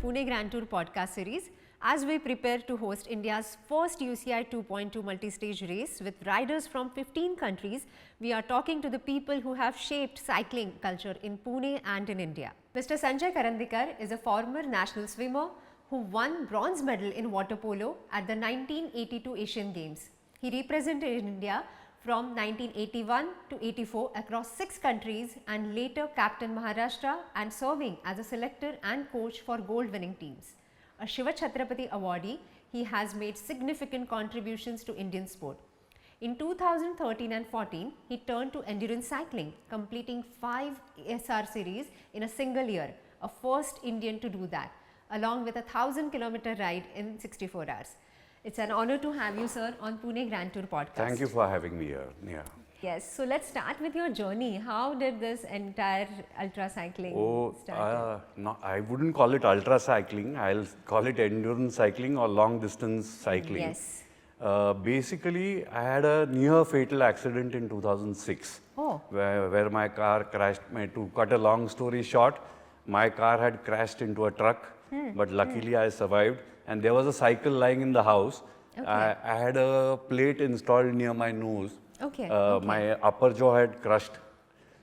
Pune Grand Tour podcast series as we prepare to host India's first UCI 2.2 multi-stage race with riders from 15 countries. We are talking to the people who have shaped cycling culture in Pune and in India. Mr. Sanjay Karandikar is a former national swimmer who won bronze medal in water polo at the 1982 Asian Games. He represented India from 1981 to 84 across 6 countries and later captained Maharashtra and serving as a selector and coach for gold-winning teams. A Shiv Chhatrapati Awardee, he has made significant contributions to Indian sport. In 2013 and 14, he turned to endurance cycling, completing 5 SR series in a single year, a first Indian to do that, along with a 1,000-kilometer ride in 64 hours. It's an honor to have you, sir, on Pune Grand Tour podcast. Thank you for having me here. Yeah. Yes, so let's start with your journey. How did this entire ultra cycling start? No, I wouldn't call it ultra cycling. I'll call it endurance cycling or long distance cycling. Yes. Basically, I had a near fatal accident in 2006 where my car crashed. To cut a long story short, my car had crashed into a truck, but luckily I survived. And there was a cycle lying in the house. Okay. I had a plate installed near my nose. Okay. My upper jaw had crushed.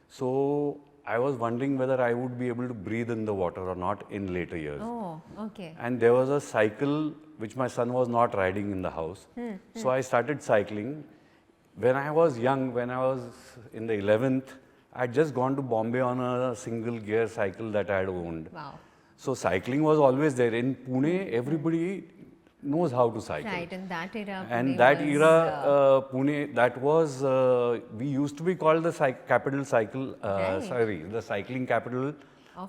So I was wondering whether I would be able to breathe in the water or not in later years. Oh, okay. And there was a cycle which my son was not riding in the house. So I started cycling. When I was young, when I was in the 11th, I had just gone to Bombay on a single gear cycle that I had owned. Wow. So cycling was always there. In Pune, everybody knows how to cycle. Right, in that era. And that era, Pune, that was, we used to be called the capital cycle, the cycling capital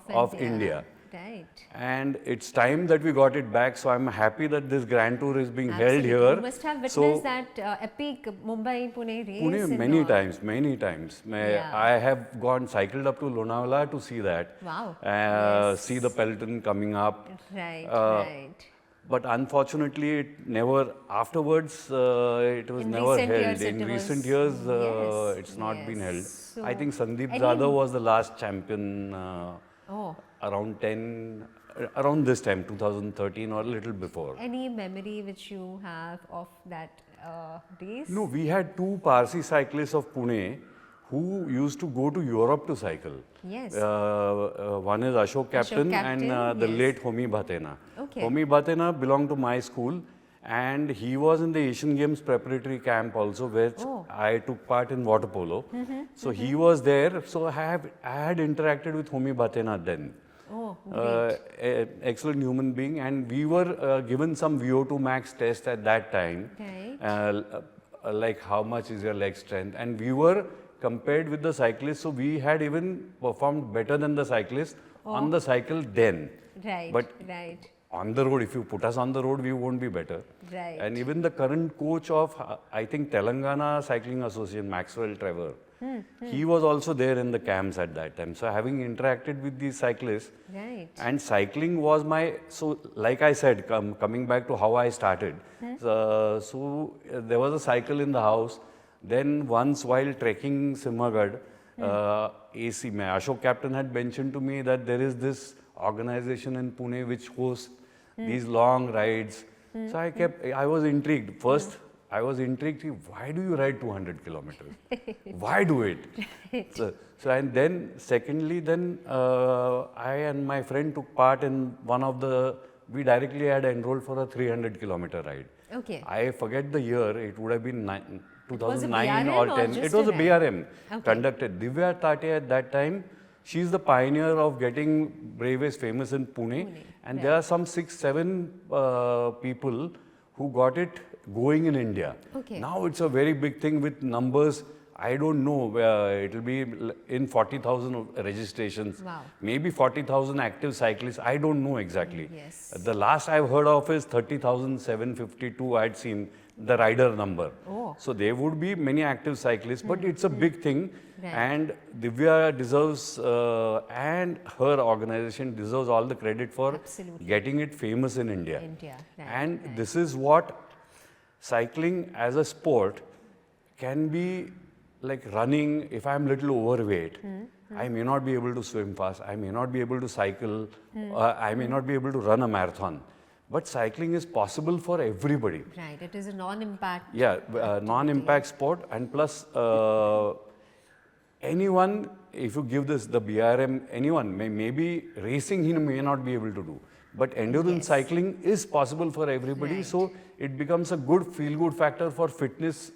of India. Right. And it's time that we got it back. So I'm happy that this Grand Tour is being held here. You must have witnessed that epic Mumbai-Pune race. Pune many times. I have cycled up to Lonavala to see that. Wow. See the peloton coming up. Right. But unfortunately, it never, afterwards, it was never held. In recent years, it's not been held. So I think Sandeep Zada was the last champion around this time, 2013 or a little before. Any memory which you have of that race? No, we had 2 Parsi cyclists of Pune who used to go to Europe to cycle. Yes. One is Ashok Captain and the late Homi Bhatena. Okay. Homi Bhatena belonged to my school and he was in the Asian Games preparatory camp also, which I took part in water polo. So he was there. So I had interacted with Homi Bhatena then. Oh, great. Excellent human being, and we were given some VO2 max test at that time. Right. Like how much is your leg strength, and we were compared with the cyclists, so we had even performed better than the cyclists on the cycle then. Right. But on the road, if you put us on the road, we won't be better. Right. And even the current coach of, I think, Telangana Cycling Association, Maxwell Trevor, he was also there in the camps at that time. So having interacted with these cyclists, and cycling was my, so like I said, coming back to how I started, so there was a cycle in the house. Then once while trekking Simhagad, AC, Ashok Captain had mentioned to me that there is this organization in Pune which hosts these long rides. So I was intrigued. First, I was intrigued, why do you ride 200 kilometers? Why do it? So and then secondly, I and my friend took part in one of we directly had enrolled for a 300-kilometer ride. Okay. I forget the year, it would have been 2009 or 10. It was a BRM conducted. Divya Tate at that time, she's the pioneer of getting Bravest famous in Pune. And there are some 6-7 people who got it going in India. Okay. Now it's a very big thing with numbers. I don't know, it will be in 40,000 registrations, maybe 40,000 active cyclists, I don't know exactly. Yes. The last I've heard of is 30,752 I'd seen the rider number. So there would be many active cyclists, but it's a big thing. And Divya deserves, and her organization deserves all the credit for getting it famous in India. And this is what cycling as a sport can be like running. If I'm little overweight, I may not be able to swim fast, I may not be able to cycle, I may not be able to run a marathon. But cycling is possible for everybody. Right, it is a non-impact. Yeah, non-impact sport, and plus anyone, if you give this, the BRM, anyone, maybe racing he may not be able to do. But endurance cycling is possible for everybody, so it becomes a good feel-good factor for fitness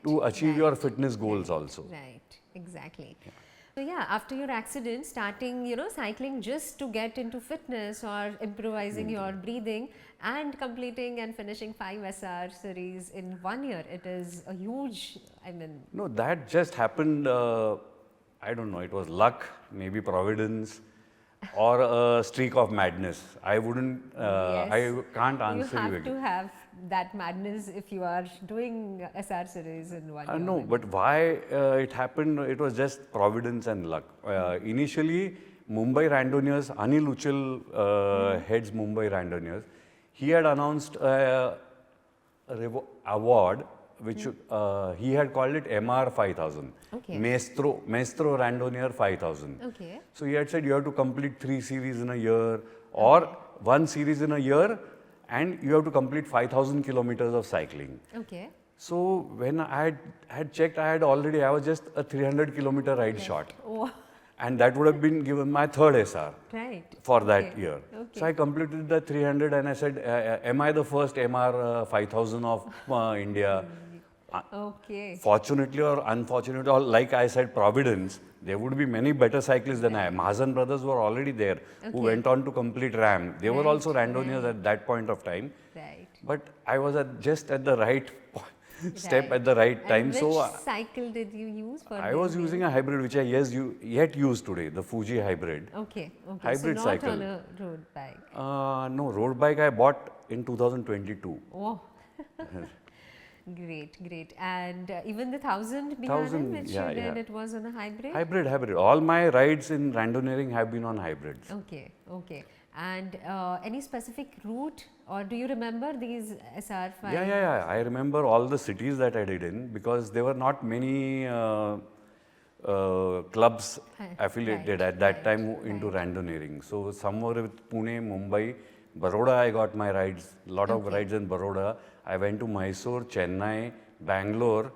to achieve your fitness goals also. Right, exactly. Yeah. So yeah, after your accident, starting, cycling just to get into fitness or improvising your breathing and completing and finishing 5 SR series in 1 year, it is a huge, No, that just happened, I don't know, it was luck, maybe providence, or a streak of madness. I wouldn't, I can't answer you again. You have to have that madness if you are doing SR series in 1 year. No, but why it happened, it was just providence and luck. Initially, Mumbai Randonneurs, Anil Uchil heads Mumbai Randonneurs. He had announced a award which he had called it MR 5000, Maestro Randonnier 5000. Okay. So he had said you have to complete 3 series in a year or 1 series in a year, and you have to complete 5,000 kilometers of cycling. Okay. So when I had checked, I was just a 300 kilometer ride short. Oh. And that would have been given my third SR for that year. Okay. So I completed the 300 and I said, am I the first MR 5000 of India? Okay. Fortunately or unfortunately, or like I said, providence, there would be many better cyclists than I. Mahajan brothers were already there, who went on to complete RAM. They were also randonneurs at that point of time. Right. But I was just at the right step at the right time. And which cycle did you use for I was using a hybrid which I yet use today, the Fuji hybrid. Okay. Hybrid so not cycle. on a road bike. No, road bike I bought in 2022. Oh. Great. And even the 1000 BRM which you did, it was on a hybrid? Hybrid. All my rides in randonneering have been on hybrids. Okay. And any specific route, or do you remember these SR5? Yeah. I remember all the cities that I did in, because there were not many clubs affiliated at that time into randonneering. So some were with Pune, Mumbai, Baroda I got my rides, lot of rides in Baroda. I went to Mysore, Chennai, Bangalore,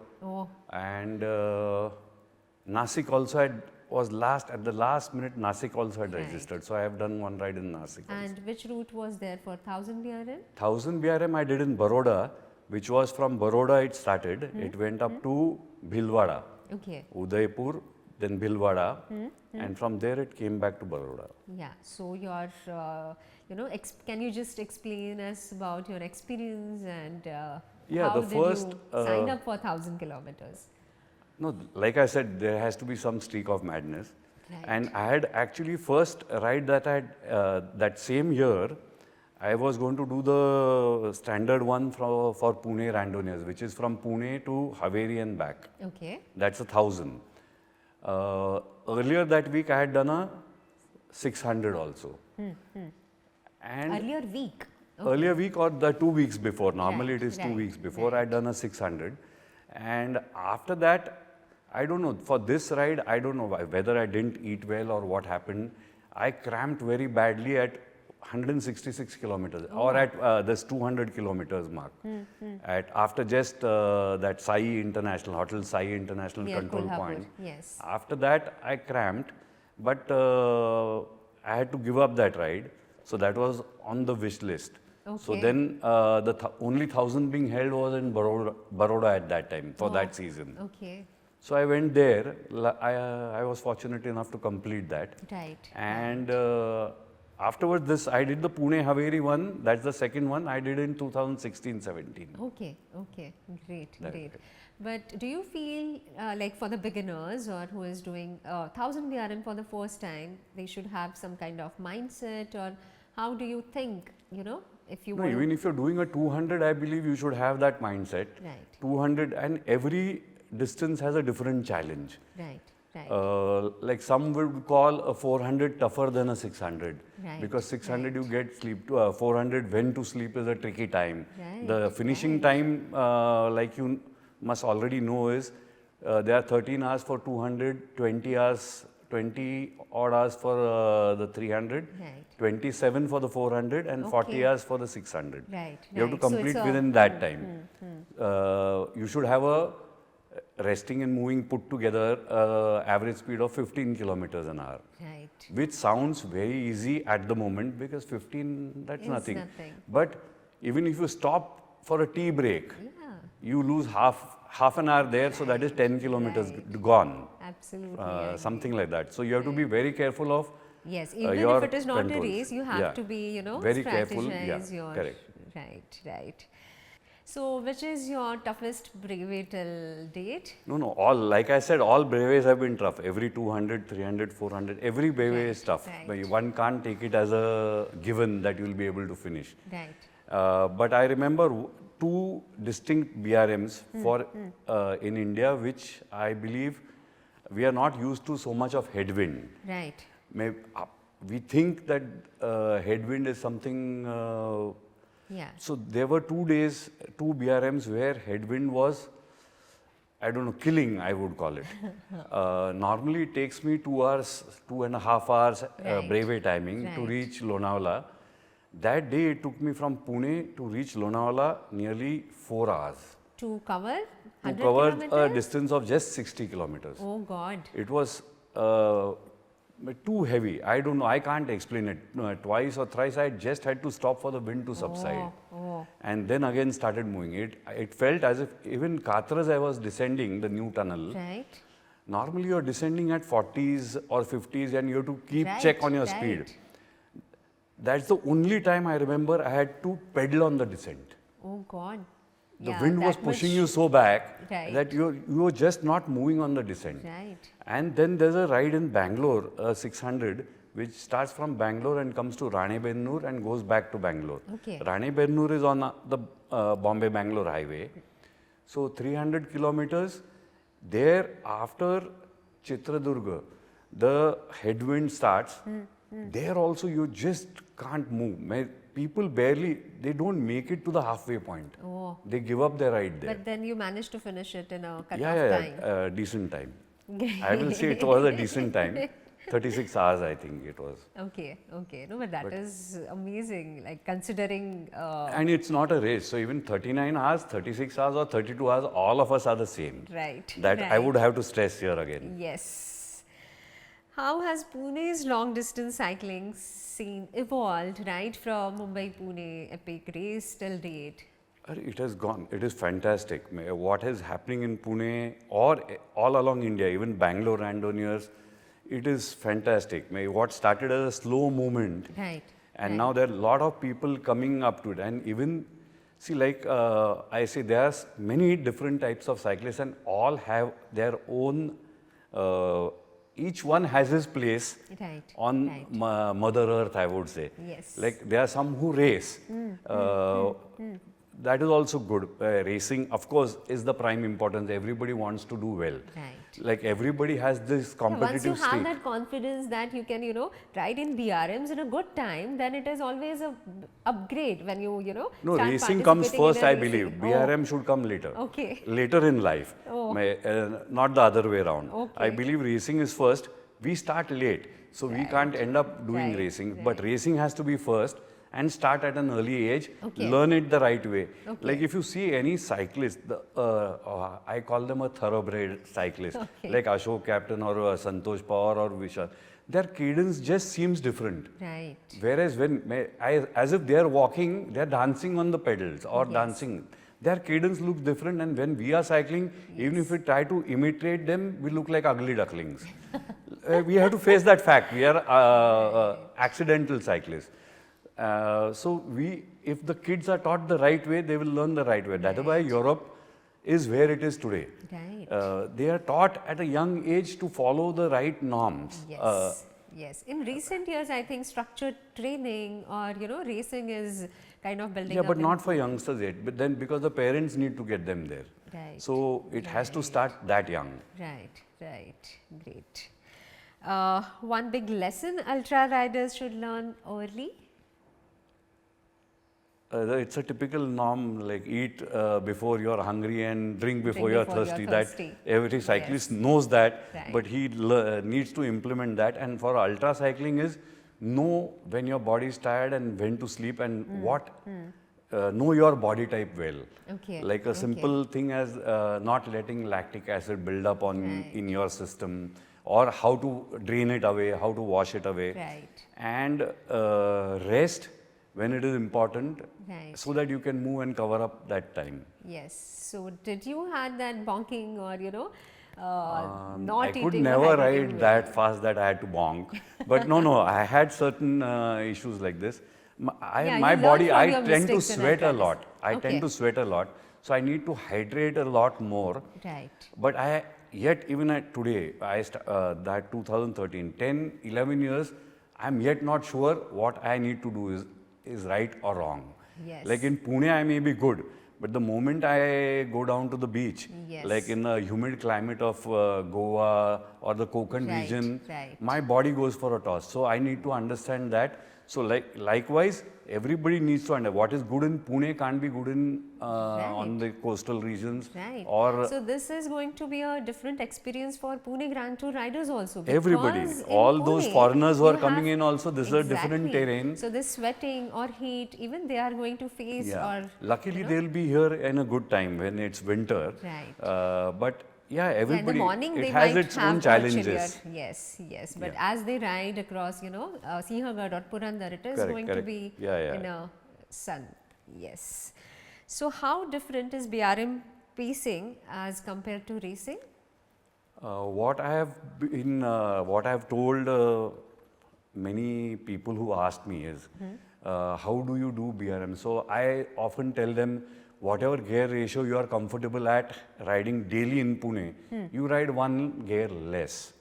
and Nasik also was at the last minute. Nasik also had registered, so I have done one ride in Nasik. And which route was there for 1000 BRM? 1000 BRM I did in Baroda, which was from Baroda it started. It went up to Bhilwara, Udaipur, then Bhilwara, and from there it came back to Baroda. Yeah. So your, can you just explain us about your experience and how did you sign up for 1000 kilometers? No, like I said, there has to be some streak of madness. Right. And I had actually first ride that I had, that same year, I was going to do the standard one for Pune Randonneurs, which is from Pune to Haveri and back. Okay. That's 1000. Earlier that week I had done a 600 also. And earlier week? Earlier week or the 2 weeks before. Normally it is 2 weeks before I had done a 600. And after that, I don't know, for this ride, I don't know whether I didn't eat well or what happened. I cramped very badly at 166 kilometers or at this 200 kilometers mark. After just that Sai International, Hotel Sai International control point. Yes. After that, I cramped, but I had to give up that ride. So that was on the wish list. Okay. So then the only 1000 being held was in Baroda at that time for that season. Okay. So I went there. I was fortunate enough to complete that. Right. And afterwards, I did the Pune Haveri one. That's the second one I did in 2016-17. Okay. Great. But do you feel like for the beginners or who is doing 1000 BRM for the first time, they should have some kind of mindset, or how do you think, if you want even if you're doing a 200, I believe you should have that mindset. Right. 200, and every distance has a different challenge. Right. Like some would call a 400 tougher than a 600. Right. Because 600 you get sleep, 400 when to sleep is a tricky time. Right. The finishing time, like you must already know, is there are 13 hours for 200, 20 hours 20 odd hours for the 300, Right. 27 for the 400 and 40 Okay. hours for the 600. Right. You have to right. So complete it's within that time. You should have a resting and moving put together average speed of 15 kilometers an hour. Right. Which sounds very easy at the moment because 15, that's Is nothing. nothing. But even if you stop for a tea break, Yeah. you lose half an hour there, so that is 10 kilometers gone. Absolutely. I agree. Something like that. So you have to be very careful of Yes, even your if it is not controls. a race, you have Yeah. to be, Very careful. strategize Yeah, your. correct. Right, right. So, which is your toughest brevet till date? No, all, like I said, all brevets have been tough. Every 200, 300, 400, every brevet is tough. right. But one can't take it as a given that you will be able to finish. Right. But I remember two distinct BRMs for in India, which I believe we are not used to so much of headwind. Right. We think that headwind is something. Yeah. So there were 2 days, 2 BRMs where headwind was, I don't know, killing, I would call it. Normally it takes me 2 hours, 2.5 hours Right. brevet timing to Right. reach Lonavala. That day it took me from Pune to reach Lonavala nearly 4 hours. To cover To 100 cover a kilometers? distance of just 60 kilometers. Oh God. It was too heavy. I don't know. I can't explain it. Twice or thrice I just had to stop for the wind to subside. Oh. And then again started moving. It felt as if even Katras I was descending the new tunnel. Right. Normally you're descending at 40s or 50s and you have to keep Right, check on your right. speed. That's the only time I remember I had to pedal on the descent. Oh God. The Yeah, wind was that pushing much- you so back Right. that you were just not moving on the descent. Right. And then there's a ride in Bangalore, 600, which starts from Bangalore and comes to Ranebennur and goes back to Bangalore. Okay. Ranebennur is on the Bombay-Bangalore highway. So 300 kilometers. There after Chitradurga, the headwind starts. There also you just can't move. People barely, they don't make it to the halfway point. Oh. They give up their ride there. But then you managed to finish it in a cut-off Yeah, time. decent time. I will say it was a decent time. 36 hours, I think it was. Okay. No, but that is amazing. Like considering. And it's not a race. So even 39 hours, 36 hours, or 32 hours, all of us are the same. Right. That I right. would have to stress here again. Yes. How has Pune's long distance cycling scene evolved, right, from Mumbai-Pune epic race till date? It has gone. It is fantastic. What is happening in Pune or all along India, even Bangalore randonneurs, it is fantastic. What started as a slow movement, Right. and now there are a lot of people coming up to it. And even, see, like I say, there are many different types of cyclists and all have their own, each one has his place Right. on right. Mother Earth, I would say. Yes. Like there are some who race. That is also good. Racing, of course, is the prime importance. Everybody wants to do well. Right. Like everybody has this competitive Once you have streak. that confidence that you can, ride in BRMs in a good time, then it is always a upgrade when you, No, start racing comes participating in first, a I racing. believe. BRM should come later. Okay. Later in life. Oh. Not the other way around. Okay. I believe racing is first. We start late. So we can't end up doing Right, racing. But racing has to be first and start at an early age. Okay. Learn it the right way. Okay. Like if you see any cyclist, I call them a thoroughbred cyclist. Okay. Like Ashok Captain or Santosh Pawar or Vishal. Their cadence just seems different. Right. Whereas as if they are walking, they are dancing on the pedals or dancing. Their cadence looks different, and when we are cycling, even if we try to imitate them, we look like ugly ducklings. We have to face that fact. We are accidental cyclists. So if the kids are taught the right way, they will learn the right way. That is why Europe is where it is today. Right. They are taught at a young age to follow the right norms. Yes. Yes. In recent years, I think structured training or, racing is kind of building Yeah, up. but not for youngsters yet. But then because the parents need to get them there. Right. So it has to start that young. Right. Great. One big lesson ultra riders should learn early? It's a typical norm, like eat before you're hungry and drink before you're thirsty. That every cyclist knows that, but he needs to implement that. And for ultra cycling is know when your body is tired and when to sleep and know your body type well. Like a simple thing as not letting lactic acid build up on in your system, or how to drain it away, how to wash it away, and rest when it is important, so that you can move and cover up that time. Yes. So did you had that bonking or not I eating? could never ride that fast that I had to bonk. But no, I had certain issues like this. My body, I tend to sweat a lot. I tend to sweat a lot. So I need to hydrate a lot more. But yet even at today, that 2013, 10, 11 years, I'm yet not sure what I need to do is right or wrong. Like in Pune, I may be good, but the moment I go down to the beach, like in the humid climate of Goa or the Konkan region, my body goes for a toss. So I need to understand that. So likewise, everybody needs to understand what is good in Pune can't be good in on the coastal regions. Or so this is going to be a different experience for Pune Grand Tour riders also. Everybody, all those foreigners who are coming in also, this is a different terrain. So this sweating or heat, even they are going to face. Luckily, they'll be here in a good time when it's winter. But yeah, everybody, in the morning, it has its own challenges. Yes. But as they ride across, Sinhagad or Purandar, it is going to be in a sun. Yes. So how different is BRM pacing as compared to racing? What I have told many people who asked me is, how do you do BRM? So I often tell them, whatever gear ratio you are comfortable at riding daily in Pune, you ride one gear less.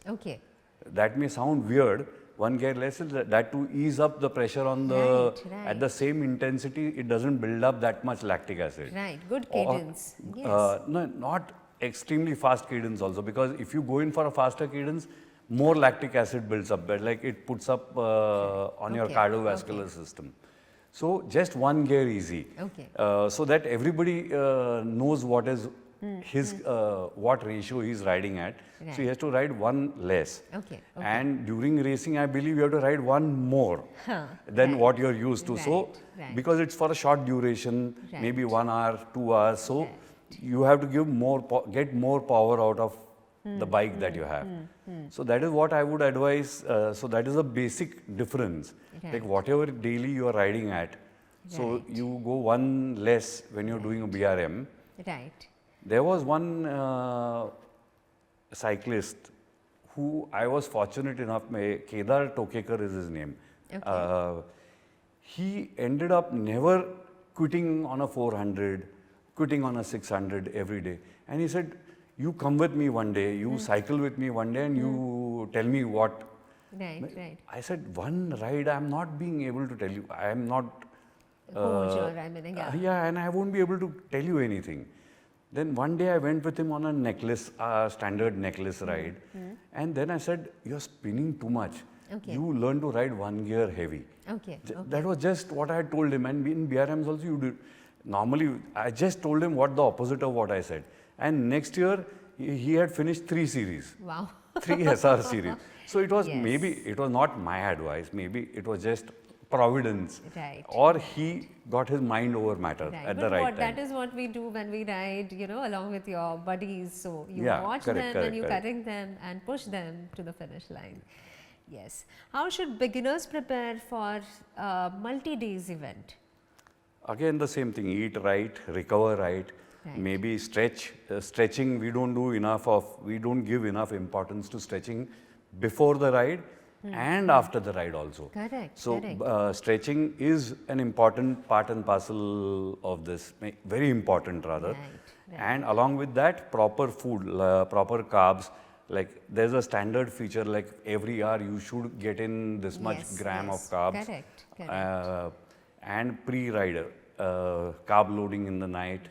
That may sound weird. One gear less is that to ease up the pressure on the at the same intensity, it doesn't build up that much lactic acid. Good cadence. No, not extremely fast cadence also, because if you go in for a faster cadence, more lactic acid builds up, but like it puts up on your cardiovascular system. So just one gear easy, so that everybody knows what is his what ratio he is riding at. So he has to ride one less. And during racing, I believe you have to ride one more than what you are used to. So because it's for a short duration, maybe 1 hour, 2 hours. So you have to give get more power out of the bike that you have. So that is what I would advise. So that is a basic difference. Like whatever daily you are riding at, so you go one less when you're doing a BRM. There was one cyclist who I was fortunate enough, Kedar Tokekar is his name. He ended up never quitting on a 400, quitting on a 600 every day. And he said, you come with me one day, you cycle with me one day and you tell me what. I said, one ride, I'm not being able to tell you. I am not. And I won't be able to tell you anything. Then one day I went with him on a necklace, standard necklace ride. And then I said, you're spinning too much. You learn to ride one gear heavy. That was just what I had told him. And in BRMs also you do. Normally, I just told him what the opposite of what I said. And next year, he had finished 3 series. 3 SR series. So it was maybe, it was not my advice, maybe it was just providence. Or he got his mind over matter at the right time. That is what we do when we ride, along with your buddies. So you watch them and you correct them and push them to the finish line. Yes. How should beginners prepare for a multi-days event? Again, the same thing, eat right, recover right. Maybe stretching, we don't give enough importance to stretching before the ride and after the ride also. So stretching is an important part and parcel of this, very important rather. And along with that, proper food, proper carbs. Like there's a standard feature, like every hour you should get in this much gram of carbs. And pre-rider. Carb loading in the night.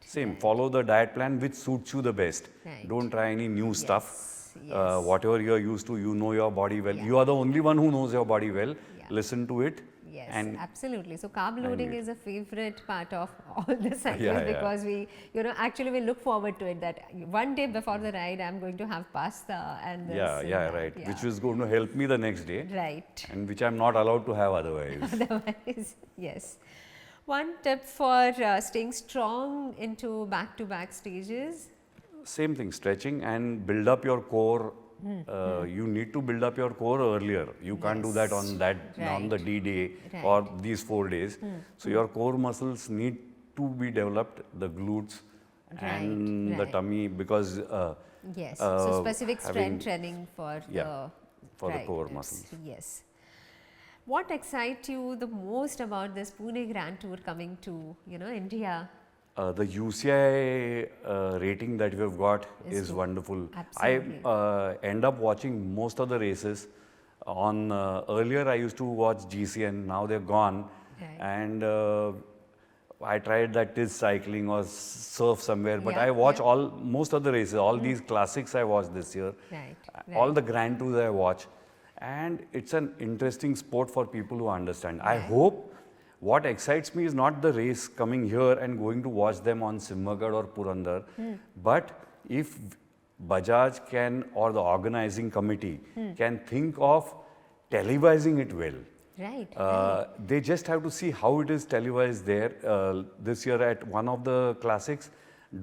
Same, follow the diet plan which suits you the best. Don't try any new stuff. Whatever you are used to, you know your body well. You are the only one who knows your body well. Listen to it Yes, And absolutely. So carb loading is a favorite part of all the cyclists Yeah, yeah. because we, actually we look forward to it that one day before the ride, I'm going to have pasta and this. yeah, and yeah, that. right. Yeah. Which was going to help me the next day. Right. And which I'm not allowed to have otherwise. Otherwise, yes. One tip for staying strong into back-to-back stages. Same thing, stretching and build up your core. You need to build up your core earlier. You can't do that on on the Right. D day Right. or these 4 days. So your core muscles need to be developed, the glutes and the right. tummy, because Yes. So specific having- strength training for for the core riders. muscles. Yes. What excites you the most about this Pune Grand Tour coming to India? The UCI rating that we've got is good. wonderful. Absolutely. I end up watching most of the races. On earlier, I used to watch GCN. Now they're gone, Right. and I tried that TIS cycling or surf somewhere. But Yeah, I watch yeah. most of the races. All these classics I watched this year. Right. All the Grand Tours I watch, and it's an interesting sport for people who understand. I hope. What excites me is not the race coming here and going to watch them on Simhagad or Purandar, but if Bajaj can, or the organizing committee can think of televising it well. Right. They just have to see how it is televised there. This year at one of the classics,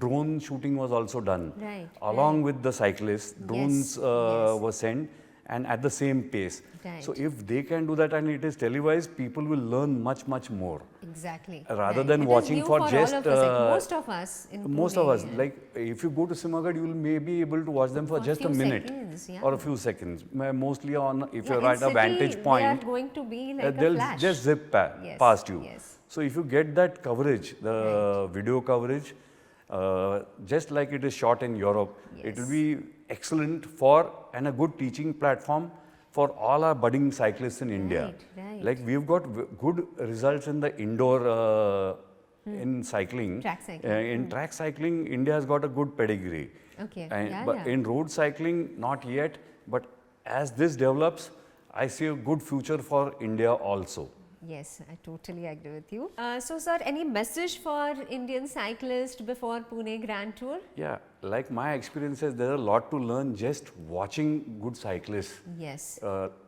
drone shooting was also done. Right, Along with the cyclists, drones yes. were sent, and at the same pace. Right. So if they can do that and it is televised, people will learn much, much more. Exactly. Rather Right. than It is watching new for all just, of us, like most of us in Most Pune, of us, yeah. like if you go to Simhagad, you will maybe able to watch them for just a few minute seconds, yeah. or a few seconds. Mostly on, if Yeah, you're in at a city, vantage point, they are going to be like a they'll flash. just zip Yes, past you. yes. So if you get that coverage, the video coverage, just like it is shot in Europe, it will Yes. be excellent for and a good teaching platform for all our budding cyclists in India. Right. Like we've got good results in the indoor in cycling. Track cycling. In track cycling, India has got a good pedigree. Okay. But in road cycling, not yet. But as this develops, I see a good future for India also. Yes, I totally agree with you. So, sir, any message for Indian cyclists before Pune Grand Tour? Yeah, like my experiences, there's a lot to learn just watching good cyclists. Yes.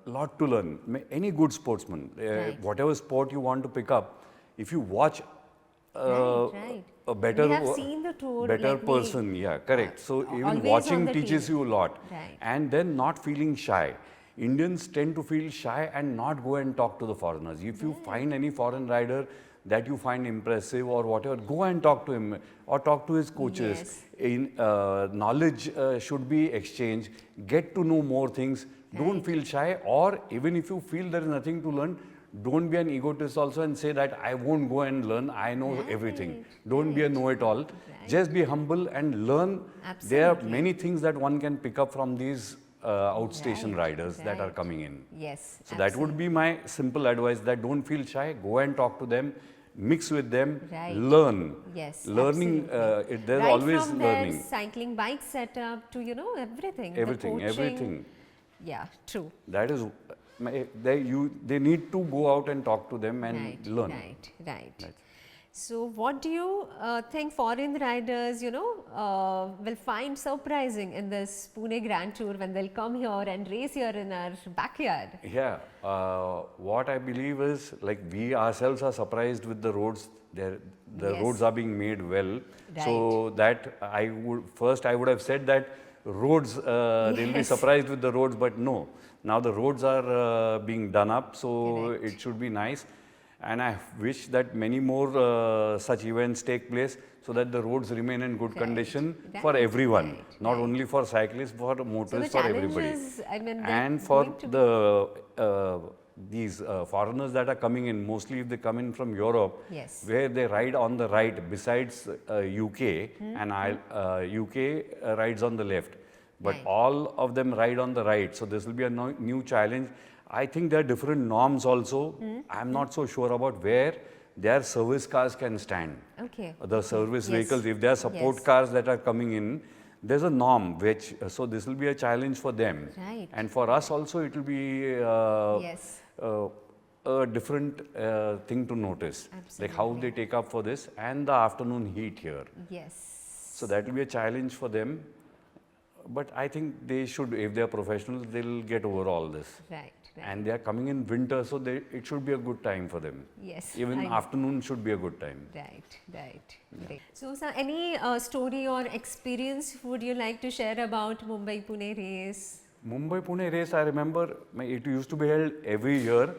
Lot to learn. Any good sportsman, Right. whatever sport you want to pick up, if you watch Right. a better, We have seen the tour, better like we- person, yeah, correct. So even always on watching the teaches TV. you a lot. Right. And then not feeling shy. Indians tend to feel shy and not go and talk to the foreigners. If you find any foreign rider that you find impressive or whatever, go and talk to him or talk to his coaches. Yes. Knowledge should be exchanged. Get to know more things. Don't feel shy, or even if you feel there is nothing to learn, don't be an egotist also and say that I won't go and learn, I know everything. Don't be a know-it-all. Just be humble and learn. There are Absolutely. many things that one can pick up from these outstation riders that are right. coming in. Yes. So that would be my simple advice, that don't feel shy, go and talk to them, mix with them, Right. learn. Yes, Learning, absolutely. there's Right always from learning. their cycling bike setup to everything. the Everything, coaching. everything. Yeah, true. That is, they need to go out and talk to them and Right, learn. right. So, what do you think foreign riders, will find surprising in this Pune Grand Tour when they'll come here and race here in our backyard? Yeah, what I believe is, like, we ourselves are surprised with the roads. The Yes. roads are being made well. So that I would have said that roads, they'll be Yes. surprised with the roads, but no. Now the roads are being done up, so Correct. it should be nice. And I wish that many more such events take place so that the roads remain in good condition for Right. everyone, Right. not only for cyclists, for So, the motorists, for everybody. challenges, And for these foreigners that are coming in, mostly if they come in from Europe, Yes. where they ride on the right, besides UK, and UK rides on the left, but Right. all of them ride on the right. So this will be a new challenge. I think there are different norms also. I'm not so sure about where their service cars can stand. Okay. The service Yes. vehicles, if there are support Yes. cars that are coming in, there's a norm which, so this will be a challenge for them. Right. And for us also, it will be Yes. a different thing to notice. Absolutely. Like how they take up for this and the afternoon heat here. Yes. So that will be a challenge for them. But I think they should, if they are professionals, they'll get over all this. Right. And they are coming in winter, so it should be a good time for them. Yes. Even afternoon should be a good time. Right. Great. So, sir, any story or experience would you like to share about Mumbai-Pune race? Mumbai-Pune race, I remember it used to be held every year.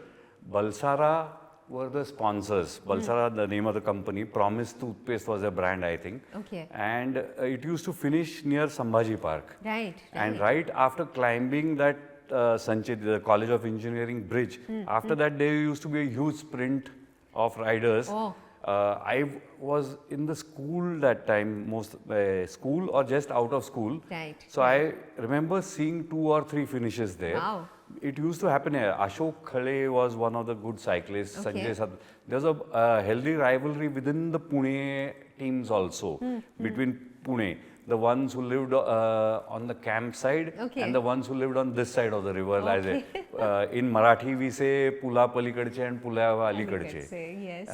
Balsara were the sponsors. Balsara, the name of the company. Promise toothpaste was a brand, I think. Okay. And it used to finish near Sambhaji Park. Right. And right after climbing that Sanjay, the College of Engineering bridge, after that there used to be a huge sprint of riders. Oh. I was in the school that time, school or just out of school. Right. So I remember seeing 2 or 3 finishes there. Wow. It used to happen here. Ashok Khale was one of the good cyclists. Okay. Sanjay There's a healthy rivalry within the Pune teams also, between Pune. The ones who lived on the camp side and the ones who lived on this side of the river. Okay. In Marathi we say Pula Palikadche and Pula Alikadche. Yes.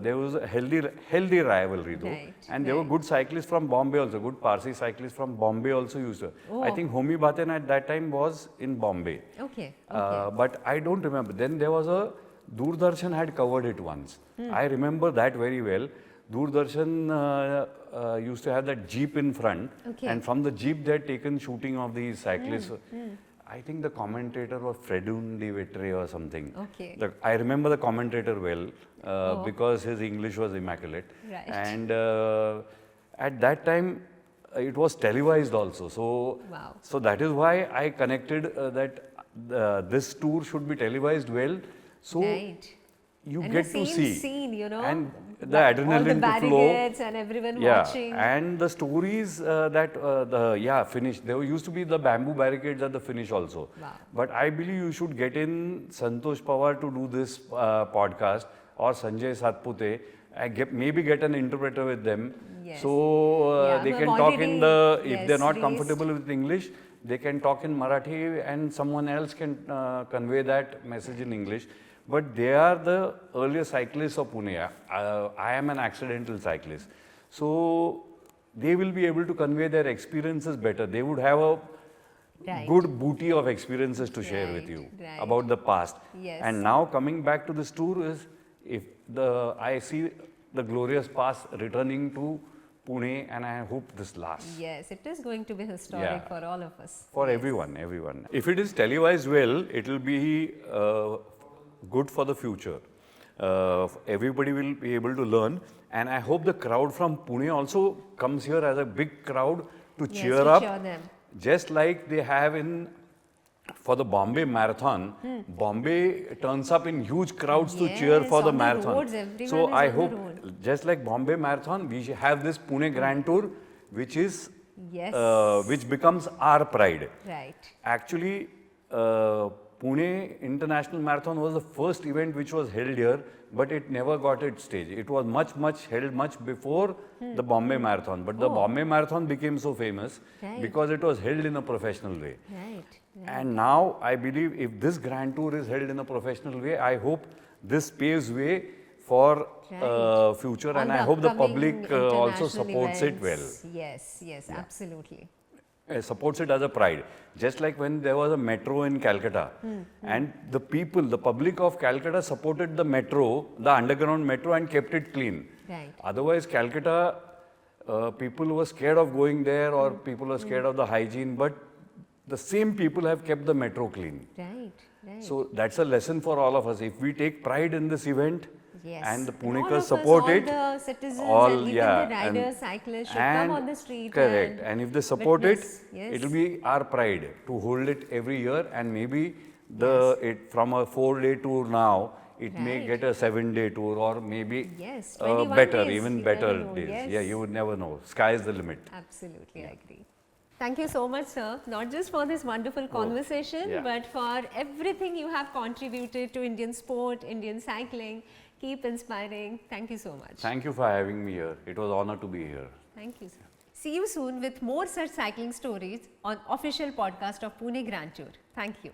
There was a healthy rivalry though. Right, And there were good cyclists from Bombay also, good Parsi cyclists from Bombay also used to. I think Homi Bhaten at that time was in Bombay. Okay. But I don't remember. Then there was a Doordarshan had covered it once. I remember that very well. Doordarshan used to have that jeep in front, and from the jeep they had taken shooting of these cyclists. I think the commentator was Fredun Di Vettre or something. Okay. I remember the commentator well because his English was immaculate. Right. And at that time it was televised also. So, wow. So that is why I connected that this tour should be televised well. So you and get the to see scene, you know, and the adrenaline all the to barricades flow. and everyone watching. And the stories that finish. There used to be the bamboo barricades at the finish also. Wow. But I believe you should get in Santosh Pawar to do this podcast, or Sanjay Satpute. Maybe get an interpreter with them. Yes. So they can talk in the, if they're not released. comfortable with English, they can talk in Marathi and someone else can convey that message in English. But they are the earlier cyclists of Pune. I am an accidental cyclist. So they will be able to convey their experiences better. They would have a good booty of experiences to share with you about the past. Yes. And now coming back to this tour is, I see the glorious past returning to Pune, and I hope this lasts. Yes, it is going to be historic for all of us. For everyone. If it is televised well, it will be good for the future. Everybody will be able to learn, and I hope the crowd from Pune also comes here as a big crowd to cheer up, just like they have for the Bombay Marathon. Bombay turns up in huge crowds to cheer for the marathon. So I hope, just like Bombay Marathon, we have this Pune Grand Tour, which is which becomes our pride. Right. Actually, Pune International Marathon was the first event which was held here, but it never got its stage. It was held much before the Bombay Marathon. But the Bombay Marathon became so famous because it was held in a professional way. And now I believe if this Grand Tour is held in a professional way, I hope this paves way for future, and I hope the public also supports it well. Yes, absolutely. Supports it as a pride. Just like when there was a metro in Calcutta, and the public of Calcutta supported the metro, the underground metro, and kept it clean. Right. Otherwise, Calcutta, people were scared of going there, or people were scared of the hygiene, but the same people have kept the metro clean. Right. So that's a lesson for all of us. If we take pride in this event, and the Punekars support it, all the citizens and even the riders, cyclists should come on the street. Correct. And if they support witness, it will be our pride to hold it every year, and maybe from a 4-day tour now, it may get a 7-day tour, or maybe even better days. Yes. Yeah, you would never know. Sky is the limit. Absolutely, I agree. Thank you so much, sir, not just for this wonderful conversation, but for everything you have contributed to Indian sport, Indian cycling. Keep inspiring. Thank you so much. Thank you for having me here. It was an honor to be here. Thank you, sir. See you soon with more such cycling stories on official podcast of Pune Grand Tour. Thank you.